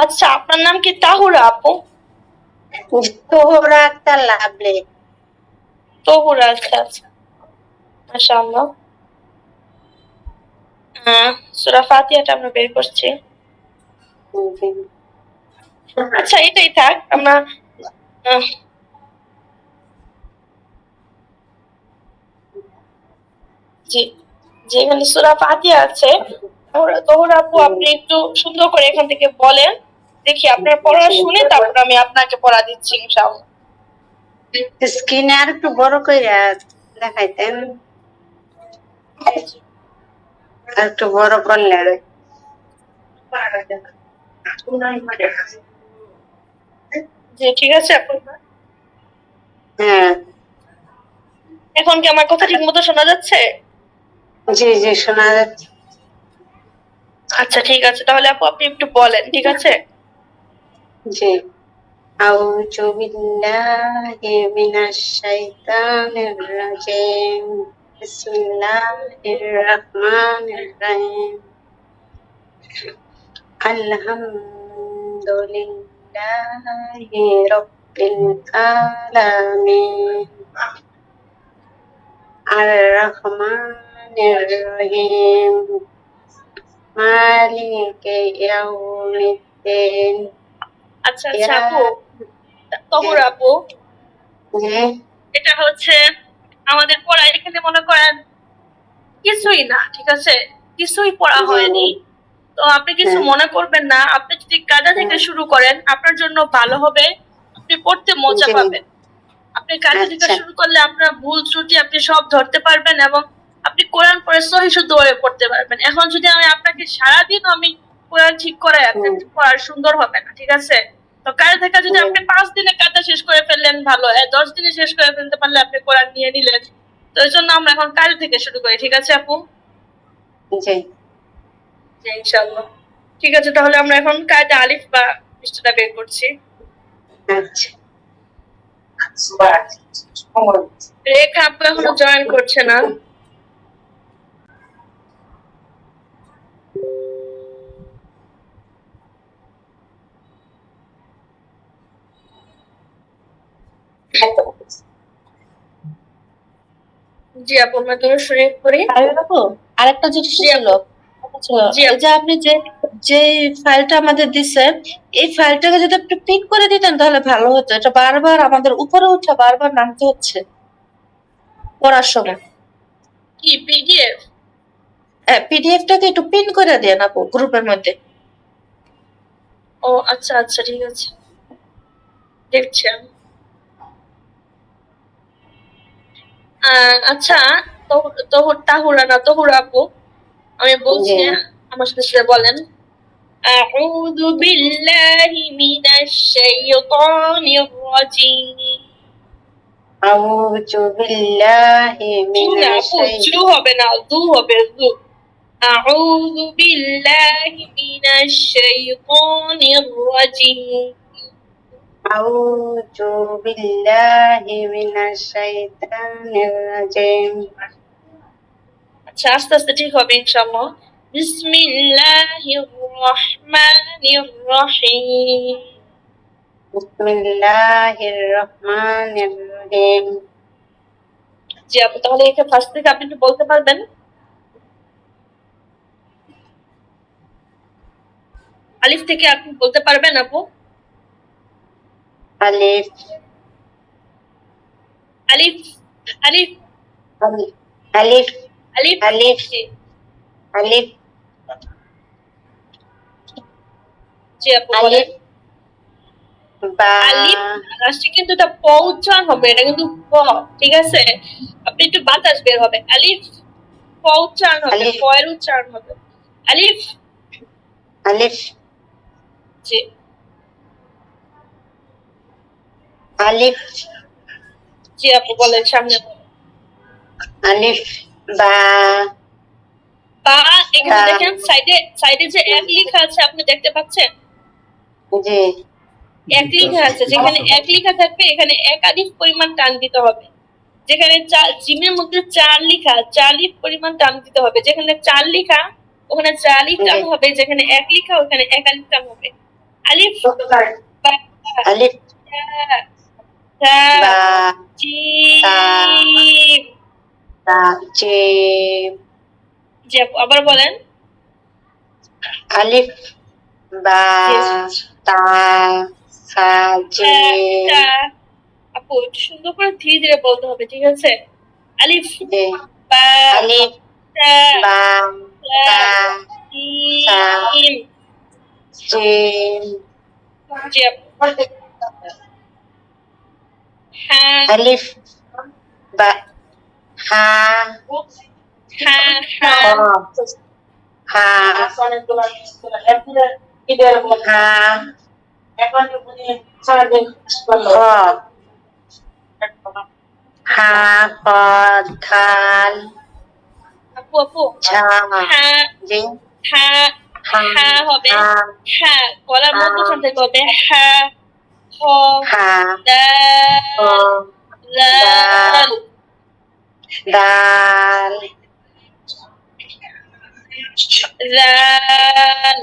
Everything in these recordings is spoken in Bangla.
আচ্ছা, আপনার নাম কি তাহুরা আপু? তোহরা আক্তার লাভলে। তহুরা, আচ্ছা আচ্ছা, মাশাআল্লাহ। সূরা ফাতিহাটা আমরা বের করছি। আচ্ছা, এটাই থাক। আমরা আহ, জি, যেখানে সূরা ফাতিহা আছে, তহুরা আপু আপনি একটু সুন্দর করে এখান থেকে বলেন, দেখি আপনার পড়া শুনে তারপর আমি আপনাকে পড়া দিচ্ছি ইনশাআল্লাহ। স্ক্রিনে আর একটু বড় করে দেখাইতেন, আর একটু বড় করলে। জি, ঠিক আছে আপু। হ্যাঁ, এখন কি আমার কথা ঠিক মতো শোনা যাচ্ছে? জি জি শোনা যাচ্ছে। আচ্ছা, ঠিক আছে, তাহলে আপু আপনি একটু বলেন, ঠিক আছে? জি। আউযু বিল্লাহি মিনাশ শাইতানির রাজিম। বিসমিল্লাহির রহমানির রহিম। আলহামদুলিল্লাহি রাব্বিল আলামিন। আর রহমানির রহিম। মালিকি ইয়াউমিদ্দিন। আচ্ছা আচ্ছা আপু, তহুরা আপু, এটা হচ্ছে আমাদের পড়া, এখানে মনে করেন কিছুই না, ঠিক আছে, কিছুই পড়া হয়নি। তো আপনি কিছু মনে করবেন না, আপনি যদি কায়দা থেকে শুরু করেন আপনার জন্য ভালো হবে, আপনি পড়তে মজা পাবেন। আপনি কায়দা থেকে শুরু করলে আপনার ভুল ত্রুটি আপনি সব ধরতে পারবেন এবং আপনি কোরআন পড়ে সহি শুদ্ধভাবে পড়তে পারবেন। এখন যদি আমি আপনাকে সারাদিন আমি কোরআন ঠিক করাই, আপনার পড়া সুন্দর হবে না, ঠিক আছে? তো কায়দা থেকে যদি আপনি 5 দিনে কায়দা শেষ করে ফেললেন ভালো, 10 দিনে শেষ করে ফেলতে পারলে আপনি কোরআন নিয়ে নিলেন। তো এই জন্য আমরা এখন কায়দা থেকে শুরু করি, ঠিক আছে আপু? জি জি, ইনশাআল্লাহ। ঠিক আছে, তাহলে আমরা এখন কায়দা আলিফ বা পৃষ্ঠাটা বের করছি। আচ্ছা। রেখা আপু এখনো জয়েন করছে না। জি আপু, আমরা দূরে শুনে করি। আরেকটা জিনিস ছিল, এই যে আপনি যে ফাইলটা আমাদের দিচ্ছেন, এই ফাইলটাকে যদি আপনি প্রিন্ট করে দিতেন তাহলে ভালো হতো। এটা বারবার আমাদের উপরে উঠে বারবার নামতে হচ্ছে পড়ার সময়। কি পিডিএফ? হ্যাঁ, পিডিএফটাকে একটু প্রিন্ট করে দেন আপু গ্রুপের মধ্যে। ও আচ্ছা আচ্ছা, ঠিক আছে, দেখছি আমি। আচ্ছা, তাহুরা না, তহুরা আপু, আমি বলছি, আমার সাথে সাথে বলেন। أعوذ بالله من الشيطان الرجيم। আউযু বিল্লাহি মিনাশ জু হবে না, দু হবে, দু। أعوذ بالله من الشيطان الرجيم। আউযু বিল্লাহি মিনাশ শাইতানির রাজিম। আচ্ছা, আস্তে আস্তে ঠিক হবে ইনশাআল্লাহ। বিসমিল্লাহির রহমানির রহিম। বিসমিল্লাহির রহমানির রহিম। জি আপু, তাহলে একে ফার্স্ট থেকে আপনি একটু বলতে পারবেন? আলিফ থেকে আপনি বলতে পারবেন আপু? আলিফ আলিফ, আলিফ, আলিফ আলিফ, আলিফ জি আলিফ জি আপু বলেন। বা। আলিফ লাস্টে কিন্তু এটা প উচ্চারণ হবে, এটা কিন্তু প, ঠিক আছে? আপনি একটু বাতাস বের হবে। আলিফ প উচ্চারণ হবে, প এর উচ্চারণ হবে। আলিফ, আলিফ জি আলিফ জি আপু বলেন, সামনে বলেন। আলিফ বা। বা, এখানে দেখেন সাইডে সাইডে যে এক লেখা আছে আপনি দেখতে পাচ্ছেন? জি এক লেখা আছে, যেখানে এক লেখা থাকবে এখানে একাধিক পরিমাণ টান দিতে হবে। যেখানে জিমের মধ্যে 4 লেখা, 4 লিফ পরিমাণ টান দিতে হবে। যেখানে 4 লেখা ওখানে 4 লিফ টান হবে, যেখানে এক লেখা ওখানে একাধিক টান হবে। আলিফ, বা, আলিফ, তা, বা, জিম। তা, জিম। জি আপু, আবার বলেন। আলিফ, বা, জি, তা, সা, জিম। তা, আপু একটু সুন্দর করে ধীরে ধীরে বলতে হবে, ঠিক আছে? আলিফ, জি। বা, আলিফ, তা, বা, তা, তা, সা, জিম। জিম। জি আপু। হ্যাঁ, আলিফ, বা, হা, হ্যাঁ, খ, হ্যাঁ। হা, হা, খ, খাল, আপু আপু, ঝা, হ্যাঁ, জি, হ্যাঁ, হা, হ্যাঁ হবে। হা, হ্যাঁ, গলার হা, মধ্যখান থেকে হবে হ্যাঁ, হ, হা, খ, দাল, দাল, লাল, দাল, জাল,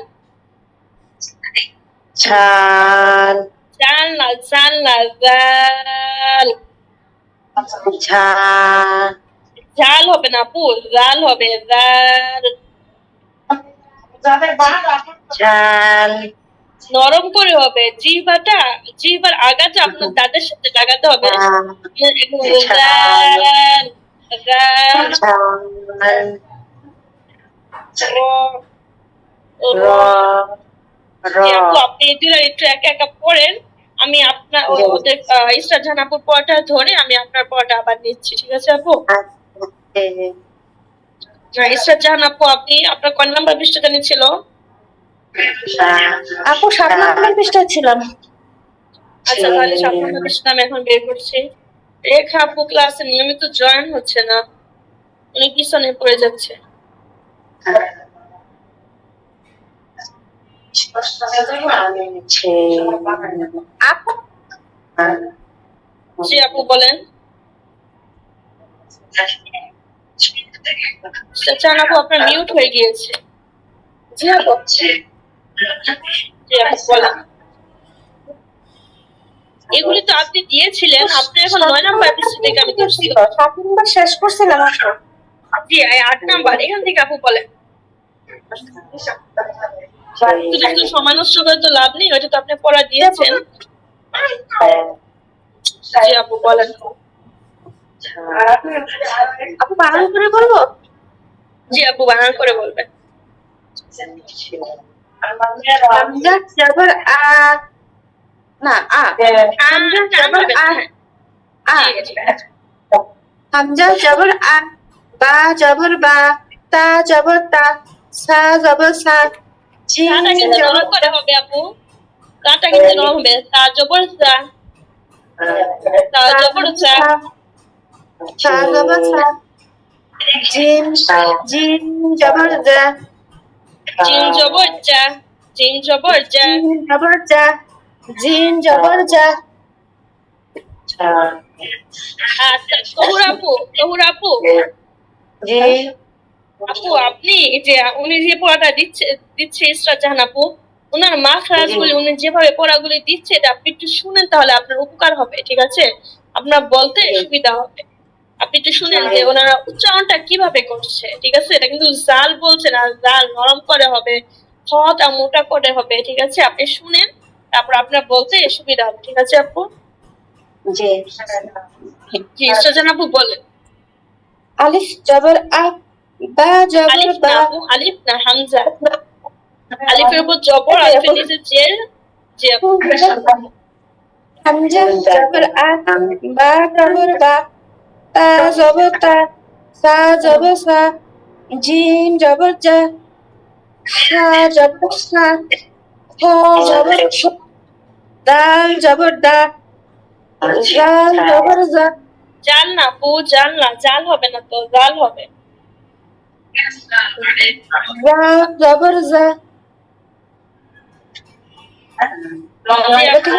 ঝাল, জানলা, জানলা, জাল। ঝা, জাল হবে না আপু, জাল হবে, জাল। ঝাল, নরম করে হবে, জিহ্বাটা, জিহ্বার আগাটা আপনার দাঁতের সাথে লাগাতে হবে। ঝাল, জাল, জাল, ঝাল, র, র, র। র, জি আপু, আপনি এগুলো একটু একা একা পড়েন। আমি আপনার ওদের ইসরাত জাহান আপুর পড়াটা ধরে আমি আপনার পড়াটা আবার নিচ্ছি, ঠিক আছে আপু? ইসরাত জাহান আপু, আপনি আপনার কয় নাম্বার পৃষ্ঠা জানি ছিল? আপু 7 নম্বর পৃষ্ঠা ছিলাম। আচ্ছা, তাহলে 7 নম্বর পৃষ্ঠা আমি এখন বের করছি। রেখা আপু ক্লাসে নিয়মিত জয়েন হচ্ছে না, উনি পিছনে পড়ে যাচ্ছে। আপু, জি আপু বলেন। জাহান আপু আপনার মিউট হয়ে গিয়েছে। জি আপু, জি আপু বলেন। এগুলি তো আপনি দিয়েছিলেন, আপনি এখন 9 নম্বর পৃষ্ঠা থেকে আমি ধরছি। 7 নম্বর শেষ করছিলাম আপু। জি, 8 নম্বর এখান থেকে আপু বলেন। শুধু শুধু সময় নষ্ট করে তো লাভ নেই, ওইটা তো আপনি পড়া দিয়েছেন। জি আপু বলেন। আপু বানান করে বলবো? জি আপু বানান করে বলবেন। হামজা জবর আ, না আ, হামজা জবর আ, আ, জি, হামজা জবর আ, বা জবর বা, তা জবর তা, সা জবর সা, জিম কাটা কিন্তু জবর নরম করে হবে আপু, কাটা কিন্তু নরম হবে। তা জবর জা, তা জবর জা, সা, সা জবর সা, জিম, জিম জবর জা, জিম জবর জা, জিম জবর জা। জিম জবর জা, জিম জবর জা। আচ্ছা, তহুর আপু, তহুর আপু, জি আপু আপনি যে উনি যে পড়াটা দিচ্ছে দিচ্ছে ইসরাত জাহান আপু, ওনার মাখরাজ গুলি উনি যেভাবে পড়াগুলি দিচ্ছে এটা আপনি একটু শুনেন, তাহলে আপনার উপকার হবে, ঠিক আছে? আপনার বলতে সুবিধা হবে। আপনি একটু শুনেন যে ওনারা উচ্চারণটা কিভাবে করছে, ঠিক আছে? এটা কিন্তু জাল বলছে না, জাল নরম করে হবে, হটা মোটা করে হবে, ঠিক আছে? আপনি শুনেন, তারপর আপনার বলতে সুবিধা হবে, ঠিক আছে আপু? জি। জি, ইসরাত জাহান আপু বলেন। আলিফ জবর আ, বা জবর আলিফ না বা, আপু, আলিফ না, হামজা। আলিফের উপর জবর, আলিফের নিচে জের। জি আপু। হামজা জবর আ, বা জবর বা, তা জবর তা, সা জবর সা, জিম জবর জা, হা জবর সা, হ জবর ছ, দাল জবর দা, জাল জবর জা, জাল না আপু, জাল না, জাল হবে না তো, জাল হবে। জা জবর জা। জি আপু,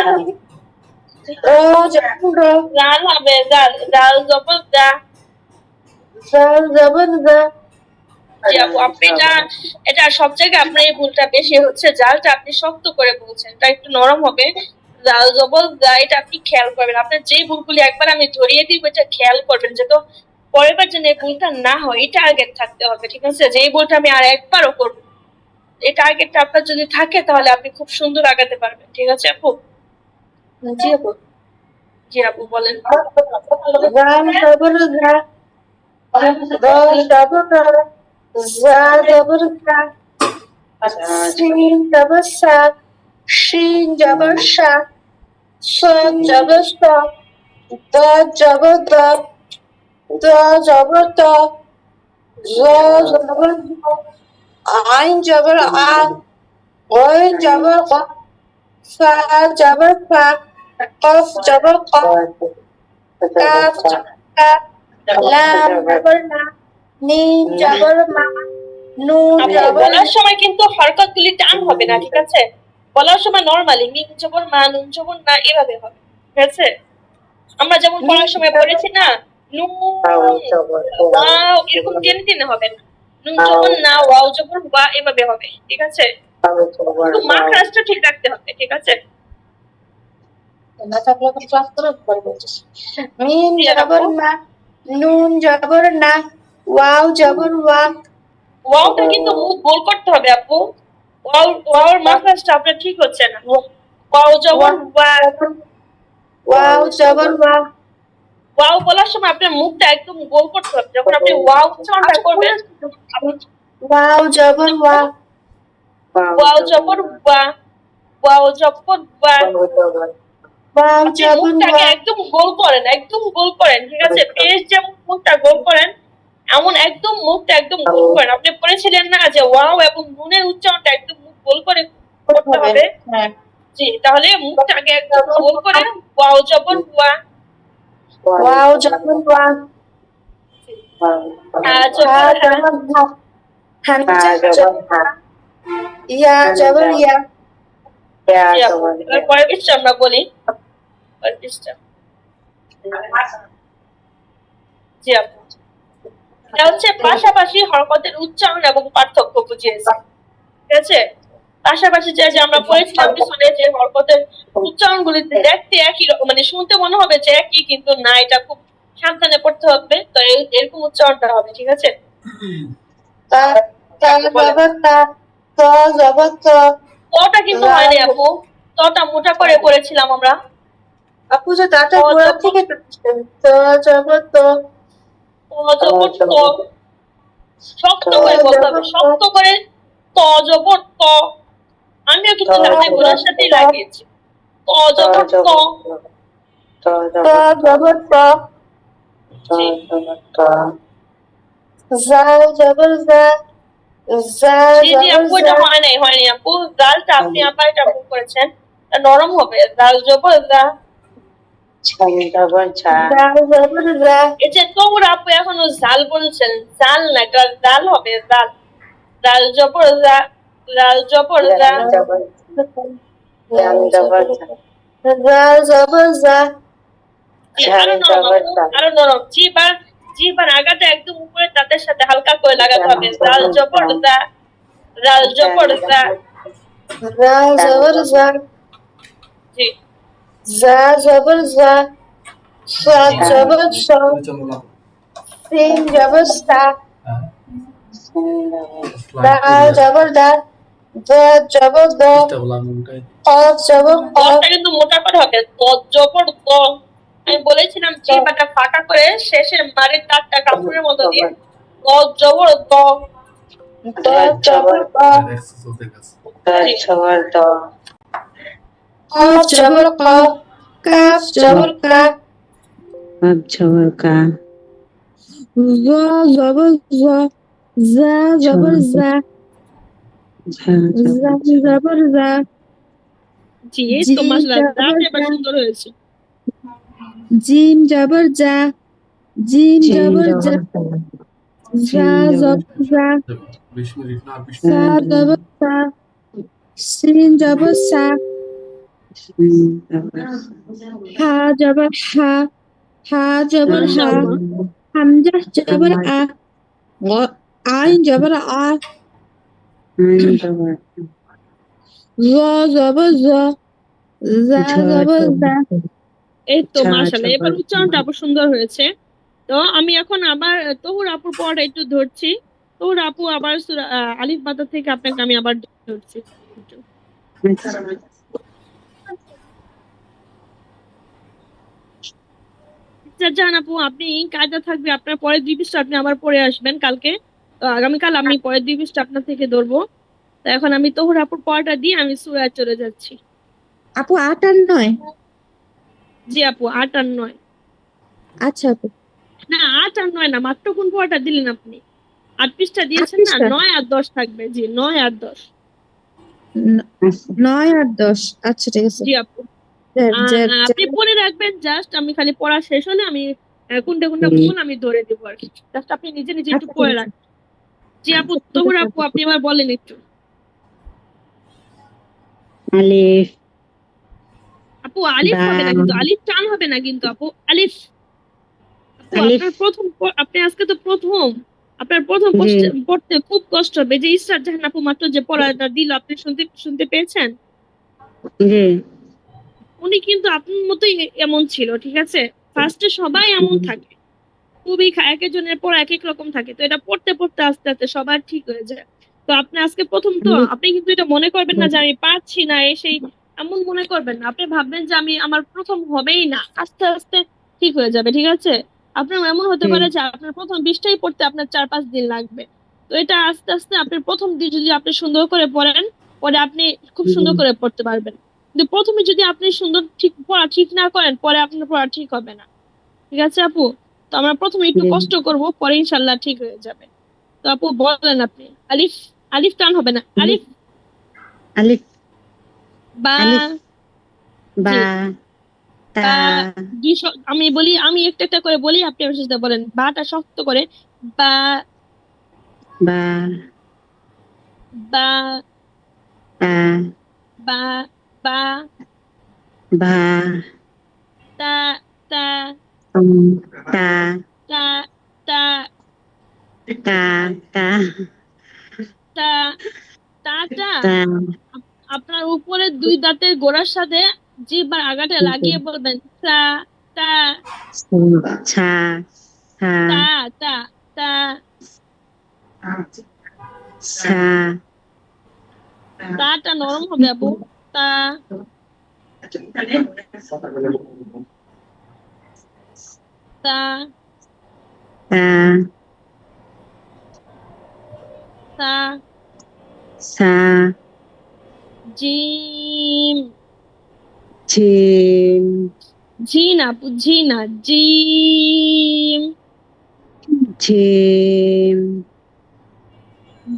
র জবর র, জাল হবে, জাল, জাল জবর জা। জাল জবর জা, জি আপু, আপনি এটা সব জায়গায় আপনার এই ভুলটা বেশি হচ্ছে। জালটা আপনি শক্ত করে বলছেন, এটা একটু নরম হবে। জাল জবর জা, এটা আপনি খেয়াল করবেন। আপনার যে ভুলগুলি একবার আমি ধরিয়ে দিব, এটা খেয়াল করবেন, যে তো পরের বার যেন এই ভুলটা না হয়, এটা টার্গেট থাকতে হবে, ঠিক আছে? যে এই ভুলটা আমি আর একবারও করবো, এই টার্গেটটা আপনার যদি থাকে তাহলে আপনি খুব সুন্দর আগাতে পারবেন, ঠিক আছে আপু? জি আপু। জি আপু বলেন। রাম জবর রা, র জবর র, জা জবর জা, সিন জবর সা, শিন জবর শা, সাদ জবর স, দাদ জবর দ, দ জবর দ, জ জবর জ, আইন জবর আ, ওইন জবর ক, ফা জবর ফা, কফ জবর ক, কাফ জবর কা, লাম জবর না, মিম জবর মা, নুন আপু জবর বলার সময় কিন্তু হরকত গুলি টান হবে না, ঠিক আছে? বলার সময় নরমালি মিম জবর মা, নুন জবর না, এভাবে হবে, ঠিক আছে? আমরা যেমন পড়ার সময় পড়েছি না, নুন ওয়াও, এরকম টেনে টেনে হবে না। নুন জবর না, ওয়াও জবর ওয়া, এভাবে হবে, ঠিক আছে? শুধু মাখরাজটা ঠিক রাখতে হবে, ঠিক আছে? না থাকলে তো ক্লাস করে পড়বো। মিম জি জবর আপু, মা, নুন জবর না, ওয়াও জবর ওয়া, ওয়াওটা কিন্তু মুখ গোল করতে হবে আপু। ওয়াওর মাখরাজটা আপনার ঠিক হচ্ছে না। ওয়াও জবর ওয়া, ওয়াও জবর ওয়া। ওয়াও বলার সময় আপনার মুখটা একদম গোল করতে হবে। যখন আপনি ওয়াও উচ্চারণটা করবেন, আপনি ওয়াও জবর ওয়া, ওয়াও জবর ওয়া, ওয়াও জবর ওয়া, ওয়াও আপনি জবর মুখটাকে ওয়া। একদম গোল করেন, একদম গোল করেন, ঠিক আছে? পেজ যেমন মুখটা গোল করেন, এমন একদম মুখটা একদম গোল করেন। আপনি পড়েছিলেন না যে ওয়াও এবং নুনের উচ্চারণটা একদম মুখ গোল করে করতে হবে? হ্যাঁ। জি, তাহলে মুখটাকে একদম গোল করে ওয়াও জবর ওয়া, ওয়াও জবর ওয়া, হা হা জবর হা, জবর হা, হামজা জবর হা, ইয়া জবর ইয়া। জি আপু, এবার পরের পৃষ্ঠা আমরা বলি। পরের পৃষ্ঠা। জি আপু, এটা হচ্ছে পাশাপাশি হরকতের উচ্চারণ এবং পার্থক্য বুঝিয়েছে, ঠিক আছে? পাশাপাশি যে যে আমরা পড়েছিলাম পিছনে, যে হরকতের উচ্চারণ গুলি দেখতে একই রকম, মানে শুনতে মনে হবে যে একই, কিন্তু না, এটা খুব সাবধানে পড়তে হবে। তো এরকম উচ্চারণটা হবে, ঠিক আছে? তা তা জবর তা, ত জবর ত। তটা কিন্তু হয়নি আপু, তটা মোটা করে পড়েছিলাম আমরা। আপু যে দাঁটা গোড়া থেকে ত জবর ত, ত জবর ত, শক্ত করে বলতে হবে, শক্ত করে। ত জবর ত, আমিও কিন্তু দাঁতে গোড়ার সাথেই লাগিয়েছি। ত জবর ত, ত জবর ত, জি জা জবর জা, জা জি জি জবর আপু, জা। এটা হয়নি আপু। জালটা আপনি আবার এটা ভুল করেছেন, এটা নরম হবে। জাল জবর জা, জা জবর জা, এই যে তোমরা আপু এখনো জাল বলছেন, জাল না, এটা জাল হবে, জাল। জাল জবর জা, জাল জবর জা। জা জবর জা। জি, আরো নরম আপু, আরো নরম। জিবার আগাটা একদম উপরে দাঁতের সাথে হালকা করে লাগাতে হবে। জাল জবর জা, জাল জবর জা। জা জবর জা, জি জা জবর জা, সা জবর স, সিন জবর সা, দা জবর দা, দ জবর দ, কফ জবর ক। দশটা কিন্তু মোটা করে হবে। দ জবর দ, আমি বলেছিলাম জিবাটা ফাঁকা করে শেষে মারের দাঁতটা কাপড়ের মতো দিয়ে দ জবর দ। দ জবর ক, কফ জবর ক, কাফ জবর কা, জ জবর জ, জা জবর জা, জা জবর জা, জি জি তো মাশাআল্লাহ, জবর দাঁত এবার জা, সুন্দর হয়েছে। জিম জবর জা, জিম জবর জা, জা জবর জা, সা জবর সা, সিন জবর সা, হা জবর হা, হা জবর হা, মাশাআল্লাহ। হামজা জবর আ, আইন জবর আ, আইন জবর জ জবর জ, জা ঝ জবর জা। জবর এই তো ঝা মাশাআল্লাহ, এবার জবর উচ্চারণটা আপু সুন্দর হয়েছে। তো আমি এখন আবার তহুর আপুর পড়াটা একটু ধরছি। তহুর আপু আবার আলিফ বাতা থেকে আপনাকে আমি আবার ধরছি একটু। আচ্ছা জান আপু, আপনি কায়দা থাকবে আপনার পরের 2 পৃষ্ঠা আপনি আবার পড়ে আসবেন কালকে। আগামীকাল আমি পরের 2 পৃষ্ঠা আপনার থেকে ধরবো। তো এখন আমি তহুর আপুর পড়াটা দিয়ে আমি সূরায় চলে যাচ্ছি। আপু 8 আর 9? জি আপু, 8 আর 9। আচ্ছা আপু। না, 8 আর 9 না, মাত্র কোন পড়াটা দিলেন আপনি? 8 পৃষ্ঠা 8 দিয়েছেন না, পৃষ্ঠা? 9 আর 10 থাকবে। জি, 9 আর 10। 9 আর 10, আচ্ছা ঠিক আছে। জি আপু, জেড জেড আপনি জেড। পড়ে রাখবেন, জাস্ট আমি খালি পড়া শেষ হলে আমি কোনটা কোনটা ভুল আমি ধরে দেবো আর কি। জাস্ট আপনি নিজে নিজে একটু আচ্ছা ঠিক পড়ে আছে। রাখবেন। জি আপু, আচ্ছা ঠিক তহুর আছে আপু আপু। আপনি এবার বলেন একটু। আলিফ আপু আলিফ বা হবে না কিন্তু, আলিফ টান হবে না কিন্তু আপু, আলিফ। আপু আলিফ আপনার প্রথম আপনি আজকে তো প্রথম, আপনার প্রথম জি পড়তে খুব কষ্ট হবে। যে ইসরাত জাহান আপু মাত্র যে পড়াটা দিল, আপনি শুনতে শুনতে পেয়েছেন? জি উনি কিন্তু আপনার মতোই এমন ছিল, ঠিক আছে? ফার্স্টে সবাই এমন থাকে, খুবই এক একজনের পর এক এক রকম থাকে। তো এটা পড়তে পড়তে আস্তে আস্তে সবার ঠিক হয়ে যায়। তো আপনি আজকে প্রথম, তো আলিফ আপনি কিন্তু এটা মনে করবেন না যে আমি পারছি না সেই, এমন মনে করবেন না। আপনি ভাববেন যে আমি আমার প্রথম হবেই না, আস্তে আস্তে ঠিক হয়ে যাবে, ঠিক আছে? আপনার এমন হতে জি পারে যে আপনার প্রথম 20টাই পড়তে আপনার 4-5 দিন লাগবে। তো এটা আস্তে আস্তে আপনি প্রথম দিন যদি আপনি সুন্দর করে পড়েন, পরে আপনি খুব জি সুন্দর করে পড়তে পারবেন। কিন্তু প্রথমে যদি আপনি সুন্দর ঠিক পড়া ঠিক না করেন, পরে আপনার পড়া ঠিক হবে না, ঠিক আছে আপু? তো আমরা প্রথমে একটু জি কষ্ট করব, পরে ইনশাল্লাহ ঠিক হয়ে যাবে। তো আপু বলেন আপনি। আলিফ, আলিফ টান হবে না, আলিফ আলিফ। আলিফ বা। আলিফ জি। বা তা বা। আমি বলি, আমি একটা একটা করে বলি, আপনি আমার সাথে বলেন বাটা শক্ত করে। বা। বা বা। তা বা। বা। বা তা। তা। তা তা। তা। তা তা তা। তা। তা আপনার উপরে 2 দাঁতের গোড়ার সাথে জিহ্বার আগাটা লাগিয়ে বলবেন তা। তা। ছা ছা তা। তা। তা। ছা তাটা নরম হবে আপু। তা। তা। তা তা। সা জিম। ঝিম জি না আপু, জি না, জিম। ঝিম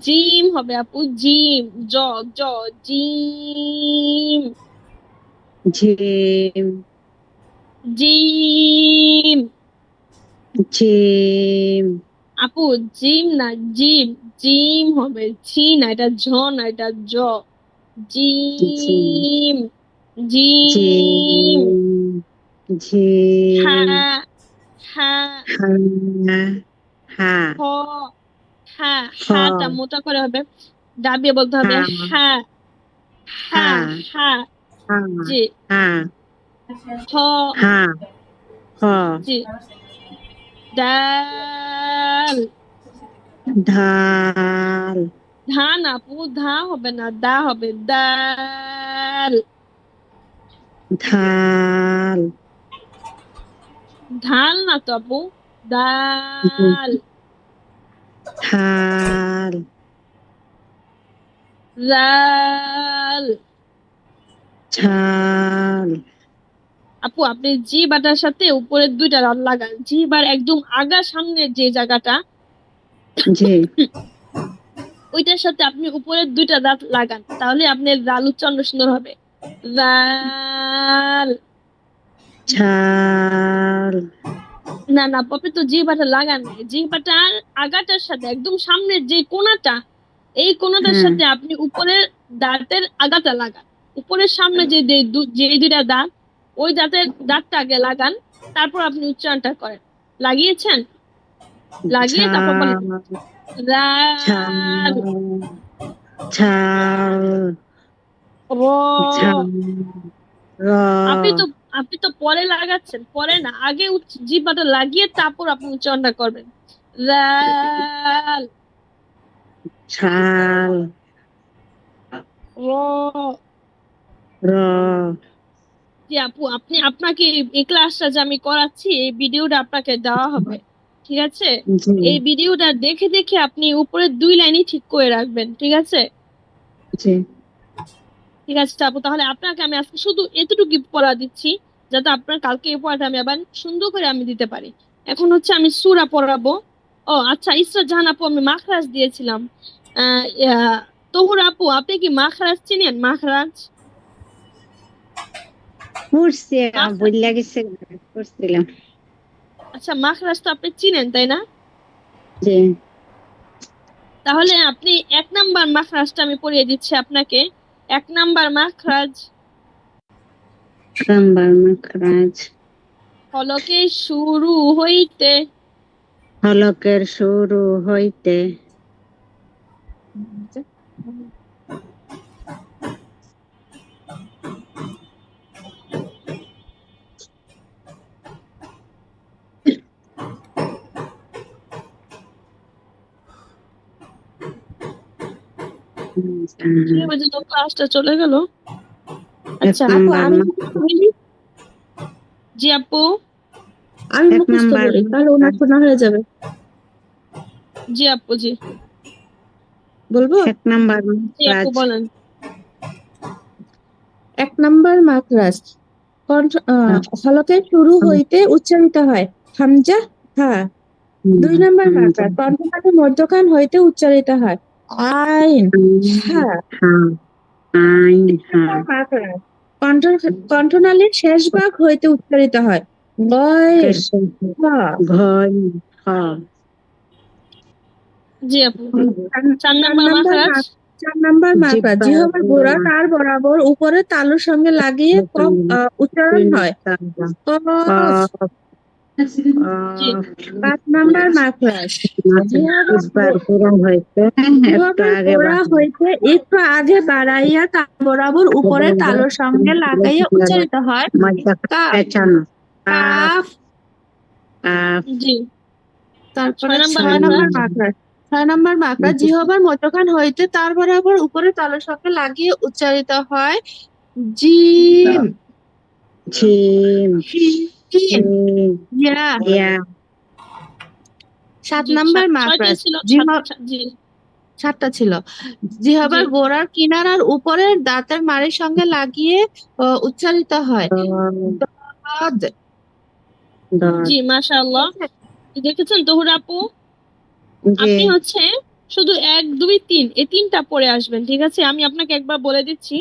জিম হবে আপু, জিম। জ। জ। জিম। ঝিম জিম। ঝিম আপু জিম না, জিম। জিম হবে, জি না, এটা ঝ না, এটা জ। ঝিম জিম। জিম। ঝিম হা। ঝিম হা। হা হা হ। হ্যাঁ, হ হাটা মোটা করে হবে, দাবিয়ে বলতে হবে হা হ্যাঁ। হা হ্যাঁ। হ্যাঁ। হা জি। হা হ। হা হ জি। ডাল। ঢাল ধা না আপু, ধা হবে না, দা হবে, ডাল। ধাল ধাল না তো আপু, ডাল। থাল রাল। ঝাল আপু আপনি জি বাটার সাথে উপরের 2টা দাঁত লাগান, জিবার একদম আগা সামনের যে জায়গাটা, জি ওইটার সাথে আপনি উপরের 2টা দাঁত লাগান, তাহলে আপনার রাল উচ্চারণ সুন্দর হবে। রাল। ঝাল না না পপে তো জিহ্বাটা লাগান নাই, জিহ্বাটার আগাটার সাথে একদম সামনের যে কোণাটা, এই কোণাটার হ্যাঁ সাথে আপনি উপরের দাঁতের আগাটা লাগান। উপরের সামনে যে 2টা দাঁত, ওই দাঁতটা আগে লাগান, তারপর আপনি উচ্চারণটা করেন। লাগিয়েছেন? লাগিয়ে তারপর বলেন। ঝাল রাল, ছাল, র। ঝাল, র, আপনি তো আপনি তো পরে লাগাচ্ছেন, পরে না, আগে জিহ্বাটা লাগিয়ে তারপর আপনি উচ্চারণটা করবেন। রাল, ছাল, র। র, জি আপু, আপনাকে এই ক্লাসটা যে আমি করাচ্ছি, এই ভিডিওটা আপনাকে দেওয়া হবে, ঠিক আছে? জি, এই ভিডিওটা দেখে দেখে আপনি উপরের 2 লাইনই ঠিক করে রাখবেন, ঠিক আছে? জি, ঠিক আছে আপু, তাহলে আপনাকে আমি আজকে শুধু এতটুকু পড়া দিচ্ছি, যাতে আপনার কালকে এই পড়াটা আমি আবার সুন্দর করে আমি দিতে পারি। এখন হচ্ছে আমি সূরা পড়াবো। ও আচ্ছা, ইসরাত জাহান আপু, আমি মাখরাজ দিয়েছিলাম। তহুর আপু, আপনি কি মাখরাজ চিনেন? মাখরাজ, পড়ছি, মাখরাজ। বইলা গেছে, পড়ছিলাম। আচ্ছা, মাখরাজ তো আপনি চিনেন, তাই না? জি, তাহলে আপনি 1 নাম্বার মাখরাজটা আমি পড়িয়ে দিচ্ছি আপনাকে। 1 নাম্বার মাখরাজ: নাম্বার মাখরাজ, ফলকে শুরু হইতে। হলকের শুরু হইতে, কিভাবে যেন ক্লাসটা চলে গেল। এক আচ্ছা আপু নাম্বার আমি মুখস্থ মাখরাজ, বলি, জি আপু। আমি এক মুখস্থ নাম্বার বলি, তাহলে ওনার মাখরাজ, শোনা হয়ে যাবে। জি আপু, জি। বলবো? এক নাম্বার জি আপু, মাখরাজ, বলেন। 1 নাম্বার মাখরাজ হলকের শুরু হইতে উচ্চারিত হয় হামজা, হা। 2 নাম্বার মাখরাজ কণ্ঠনালীর মধ্যখান হইতে উচ্চারিত হয় আইন, হা। আইন, হা, 3 নাম্বার মাখরাজ কণ্ঠনালীর শেষ ভাগ হইতে উচ্চারিত হয় গইন, হা। ঘয়, হ, জি আপু। 4 চার নাম্বার নাম্বার মাখরাজ: 4 নাম্বার মাখরাজ জিহ্বার জিহ্বার গোড়া গোড়া, তার বরাবর উপরে তালুর সঙ্গে লাগিয়ে কফ উচ্চারণ হয় কফ। জি। 5 নাম্বার মাখরাজ জিহ্বার জিহ্বার গোড়া হইতে একটু জিহ্বার আগে গোড়া বাড়ানো, হইতে একটু আগে বাড়াইয়া তার বরাবর উপরে তালুর সঙ্গে লাগাইয়া উচ্চারিত হয় কাফ, পেঁচানো, কাপ, কাফ। কাপ, জি। তারপরে 6 নাম্বার 6 নাম্বার মাখরাজ: মাখরাজ 6 নাম্বার মাখরাজ জিহ্বার মধ্যখান হইতে তার বরাবর উপরে তালুর সঙ্গে লাগিয়ে উচ্চারিত হয় জিম, ঝিম, শিন, ঝিম, ইয়া। ইয়া, 7 জি, নাম্বার 6টাই মাখরাজ ছিল, জিহ্বা, জি। 7টা ছিল। জি। জিহ্বার গোড়ার কিনারার উপরের দাঁতের মাড়ির সঙ্গে লাগিয়ে উচ্চারিত হয় দদ, দদ। দদ, জি, মাশাআল্লাহ। দেখেছেন তহুর আপু, জি, আপনি হচ্ছে শুধু 1 2 3 এই 3টা পড়ে আসবেন, ঠিক আছে? আমি আপনাকে একবার বলে দিচ্ছি।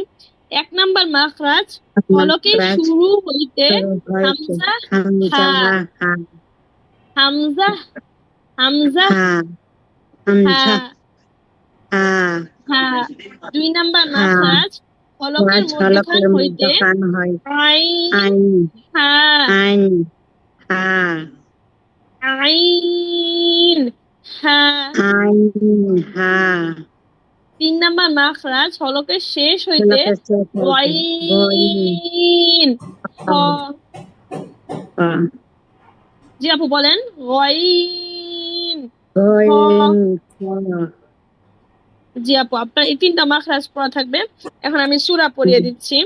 1 নাম্বার মাখরাজ হলকে মাখরাজ, শুরু হইতে শুরু হইতে, হামজা, হা। হামজা, হা, হামজা, হামজা, হা, হা, হামজা, হা, হা। 2 নাম্বার হা, মাখরাজ হলকের ওয়াজ মধ্যখান হলকের হইতে মধ্যখান হয় আইন, আইন, হা, আইন, হা, আইন, হা। আইন, হা, 3 নাম্বার মাখরাজ হলকের শেষ হইতে হলকের শেষ হইতে গইন, গইন, হ। হ, জি আপু, বলেন। গইন, হ। গইন, হ, জি আপু, আপনার এই 3টা মাখরাজ পড়া থাকবে। এখন আমি সূরা পড়িয়ে দিচ্ছি।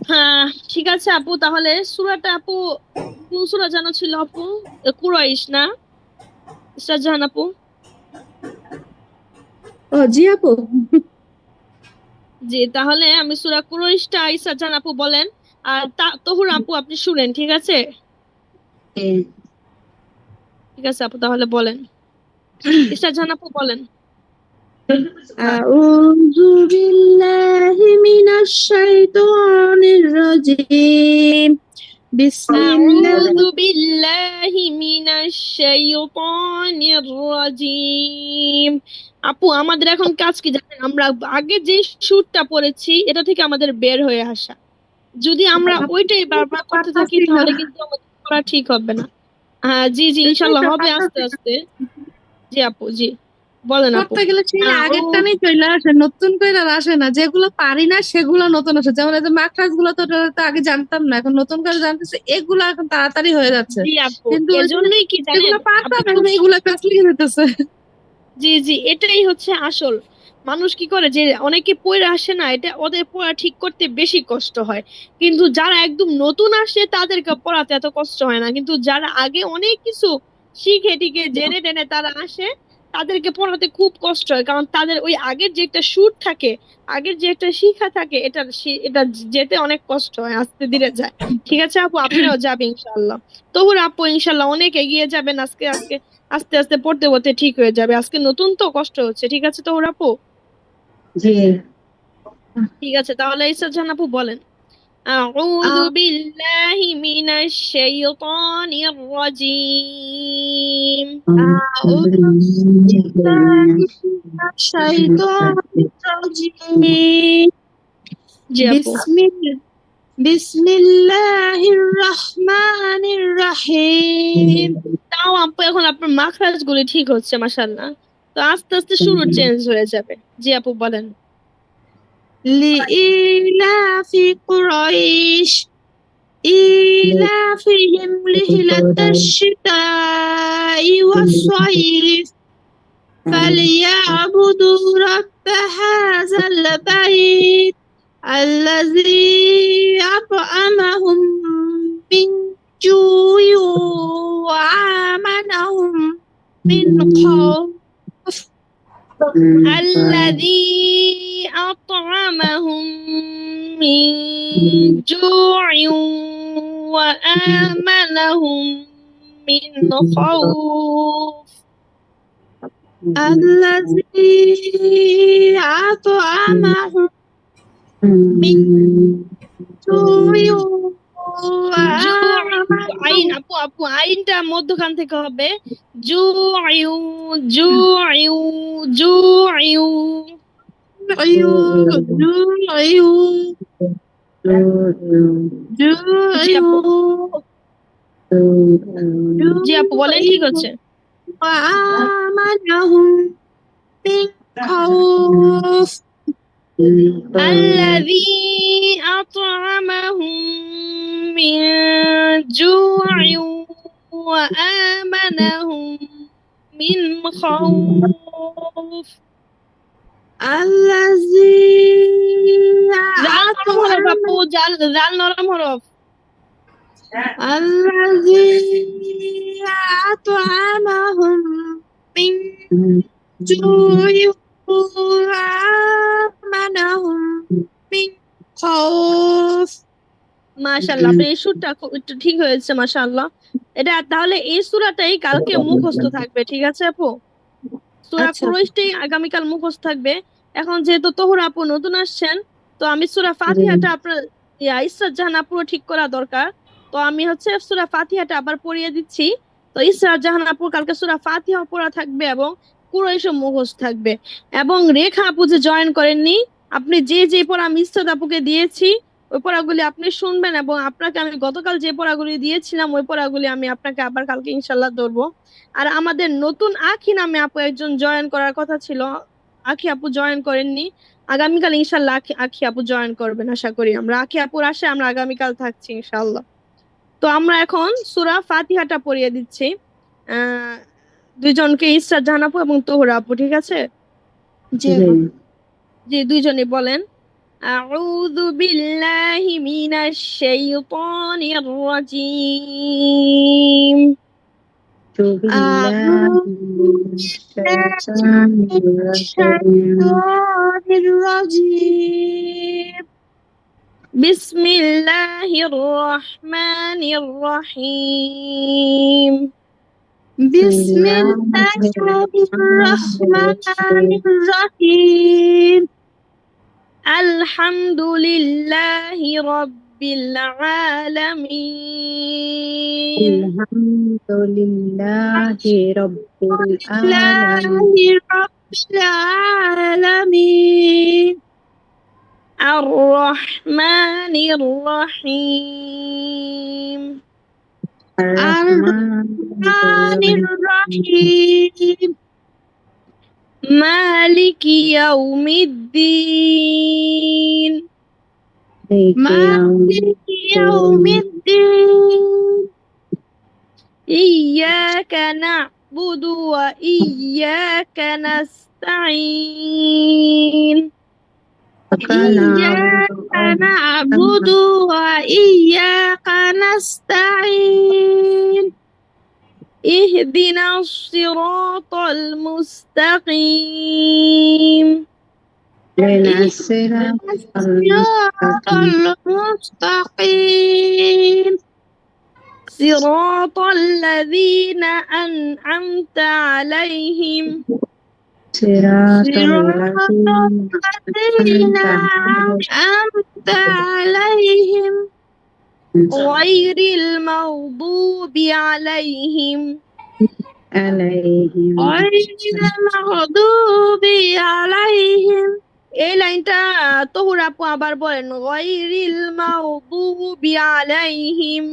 হ্যাঁ, ঠিক আছে আপু, তাহলে সূরাটা আপু কোন সূরা যেন ছিল আপু? কুরাইশ না? শাহজাহান আপু? জি আপু। জি, তাহলে আমি সূরা কুরাইশটা শাহজাহান আপু বলেন, আর তহুর আপু আপনি শুনেন, ঠিক আছে? জি, ঠিক আছে আপু, তাহলে বলেন। শাহজাহান আপু বলেন। আউযু বিল্লাহি মিনাশ শাইতানির রাজিম বিসমিল্লাহ أعوذ بالله من الشيطان الرجيم। আপু আমাদের এখন কাজ কি জানেন, আমরা আগে যে সুরটা পড়েছি এটা থেকে আমাদের বের হয়ে আসা। যদি আমরা ওইটাই বারবার করতে থাকি পারতাছি না তাহলে কিন্তু আমাদের পড়া ঠিক হবে না। হ্যাঁ জি জি, ইনশাল্লাহ হবে আস্তে আস্তে। জি আপু, জি বলেন আপু। করতে গেলে সেই আগের টানেই চলে আসে, নতুন করে আর আসে না। যেগুলো পারি না সেগুলো নতুন আসে, যেমন এই যে মাখরাজ গুলো তো আগে জানতাম না, এখন নতুন করে জানতেছে, এগুলো এখন তাড়াতাড়ি হয়ে যাচ্ছে। জি আপু, কিন্তু ওই যে এজন্যই কি জানেন যেগুলো আপনি পারতাম খুব, এখন এগুলো কাজ লেগে যেতেছে। জি জি, এটাই হচ্ছে আসল। মানুষ কি করে যে অনেকে পড়ে আসে না, এটা ওদের পড়া ঠিক করতে বেশি কষ্ট হয়। কিন্তু যারা একদম নতুন আসে তাদেরকে পড়াতে এত কষ্ট হয় না, কিন্তু যারা আগে অনেক কিছু শিখে টিকে জেনে টেনে তারা আসে, তাদেরকে পড়াতে খুব কষ্ট হয়। কারণ তাদের ওই আগের যে একটা সুর থাকে, আগের যে একটা শিখা থাকে, এটা যেতে অনেক কষ্ট হয়, আস্তে ধীরে যায়। ঠিক আছে আপু, আপনিও যাবে ইনশাল্লাহ। তবুর আপু ইনশাল্লাহ অনেক এগিয়ে যাবেন। আজকে আজকে আস্তে আস্তে পড়তে পড়তে ঠিক হয়ে যাবে। আজকে নতুন তো কষ্ট হচ্ছে, ঠিক আছে তো আপু? জি। ঠিক আছে, তাহলে ইসা জান আপু বলেন। আউযু বিল্লাহি মিনাশ শাইতানির রাজিম। أعوذ بالله من الشيطان الرجيم. জি আপু। بسم الله الرحمن الرحيم. তাও আপু এখন আপনার মাখরাজ গুলি ঠিক হচ্ছে মাশাআল্লাহ। তো আস্তে আস্তে শুরু চেঞ্জ হয়ে যাবে। জি আপু বলেন। لإيلاف قريش إيلافهم رحلة الشتاء والصيف فليعبدوا رب هذا البيت الذي أطعمهم من جوع وآمنهم من خوف. الذي أطعمهم من جوع وآمنهم من خوف. الذي أطعمهم من جوع আইন وآمنهم আপু, আপু আইনটা মধ্যখান থেকে হবে। জুইউ জুইউ জুইউ। জি আপু, জি আপু বলেন, ঠিক আছে। وآمنهم من خوف. الذي أطعمهم من جوع وآمنهم من خوف. الذي জাল নরম হরফ أطعمهم আপু, জাল জাল নরম হরফ। الذي أطعمهم من جوع وآمنهم من خوف. মাশাআল্লাহ, আপনার এই সুরটা একটু ঠিক হয়েছে মাশাআল্লাহ। এটা তাহলে এই সূরাটাই কালকে মুখস্থ থাকবে, ঠিক আছে আপু? সূরা আচ্ছা কুরাইশটাই আগামীকাল মুখস্থ থাকবে। এখন যেহেতু তোহরা আপু নতুন আসছেন, তো আমি সূরা জি ফাতিহাটা আপনার ইসরাত জাহান আপুরও ঠিক করা দরকার। তো আমি হচ্ছে সূরা ফাতিহাটা আবার পড়িয়ে দিচ্ছি। তো ইসরাত জাহান আপুর কালকে সূরা ফাতিহা পড়া থাকবে এবং কুরাইশও মুখস্থ থাকবে। এবং রেখা আপু যে জয়েন করেননি, আপনি যে যে পড়া আমি ইসরাত আপুকে দিয়েছি ওই পড়াগুলি আপনি শুনবেন, এবং আপনাকে আমি গতকাল যে পড়াগুলি দিয়েছিলাম ওই পড়াগুলি আমি আপনাকে আবার কালকে ইনশাল্লাহ ধরবো। আর আমাদের নতুন আখি নামে আপু একজন জয়েন করার কথা ছিল, আখি আপু জয়েন করেননি। আগামীকাল ইনশাল্লাহ আখি আখি আপু জয়েন করবেন আশা করি। আমরা আখি আপুর আসে আমরা আগামীকাল থাকছি ইনশাল্লাহ। তো আমরা এখন সূরা ফাতিহাটা পড়িয়ে দিচ্ছি আহ দুইজনকে, ইসরাত জাহান আপু এবং তোহরা আপু, ঠিক আছে? জি জি দুইজনই বলেন। أعوذ بالله من الشيطان الرجيم. أعوذ بالله من الشيطان الرجيم. بسم الله الرحمن الرحيم. بسم الله الرحمن الرحيم. الحمد لله رب rabbil alamin. Alhamdulillahi Rabbil Alamin. Lillahi rabbil alamin. Ar-Rahmanir Rahim. Ar-Rahmanir Rahim. Maliki yaumiddin. Maliki yaumiddin. Iyyaka na'budu wa iyyaka nasta'in. Iyyaka na'budu wa iyyaka nasta'in. Ihdinas siratal mustaqim. Siratal mustaqim. Siratal ladzina an'amta 'alaihim. Siratal ladzina an'amta 'alaihim. Ghairil maghdubi 'alaihim. Ghairil maghdubi 'alaihim। এই লাইনটা তহুর আপু আবার বলেন, গয়রিল মাগদুবি আলাইহিম।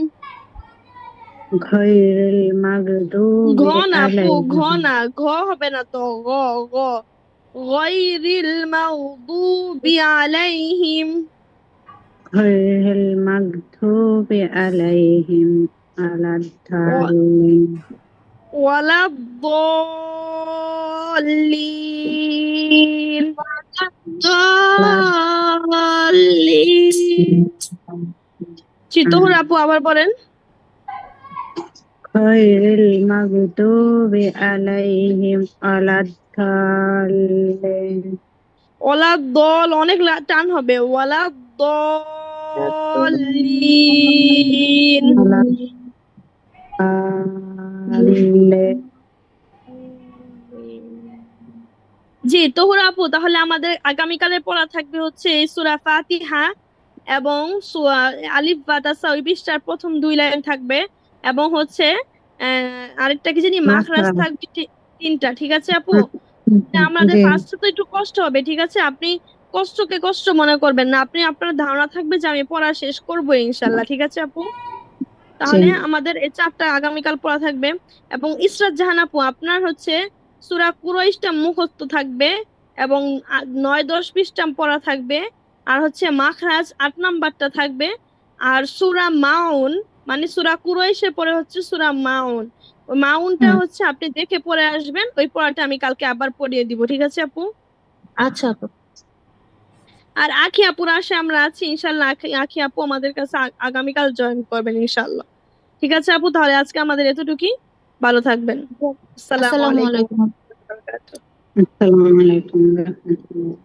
Ghayril maghdubi ঘ না আপু, ঘ alayhim. না, ঘ হবে না তো, গ গ। গয়রিল মাগদুবি আলাইহিম। Ghayril maghdubi alayhim. Aladdallin. ওয়ালাদ-দাল্লিন। দাল্লিন। Tahur আপু আবার বলেন। Ghayril maghdubi alayhim. Aladdallin. ওয়ালাদ-দল অনেক টান হবে, ওয়ালাদ-দাল্লিন। Aladdallin. জি তহুর আপু, তাহলে আমাদের আগামীকালের পড়া থাকবে হচ্ছে এই সূরা ফাতিহা এবং আলিফ বা তাসা, ওই পৃষ্ঠার প্রথম 2 লাইন থাকবে, এবং হচ্ছে আরেকটা কি জানি মাখরাজ থাকবে 3টা। ঠিক আছে আপু? আমাদের জি। ফার্স্টে তো একটু কষ্ট হবে, ঠিক আছে? আপনি কষ্টকে কষ্ট মনে করবেন না, আপনি আপনার ধারণা থাকবে যে আমি পড়া শেষ করবো ইনশাল্লাহ। ঠিক আছে আপু? তাহলে আমাদের এই 4টা আগামীকাল পড়া থাকবে। এবং ইসরাত জাহান আপু, আপনার হচ্ছে সূরা কুরাইশটা মুখস্থ থাকবে এবং 9-10 পৃষ্ঠা পড়া থাকবে, আর হচ্ছে মাখরাজ 8 নাম্বারটা থাকবে, আর সূরা মাউন মানে সূরা কুরাইশের পরে হচ্ছে সূরা মাউন, ওই মাউনটা হচ্ছে আপনি দেখে পড়ে আসবেন। ওই পড়াটা আমি কালকে আবার পড়িয়ে দিব। ঠিক আছে আপু? আচ্ছা আপু। আর আখি আপুর আশে আমরা আছি ইনশাল্লাহ। আখি আপু আমাদের কাছে আগামীকাল জয়েন করবেন ইনশাল্লাহ। ঠিক আছে আপু, তাহলে আজকে আমাদের এতটুকুই। ভালো থাকবেন। আসসালামু আসসালামু আলাইকুম। আলাইকুম। Assalamualaikum warahmatullahi wabarakatuh.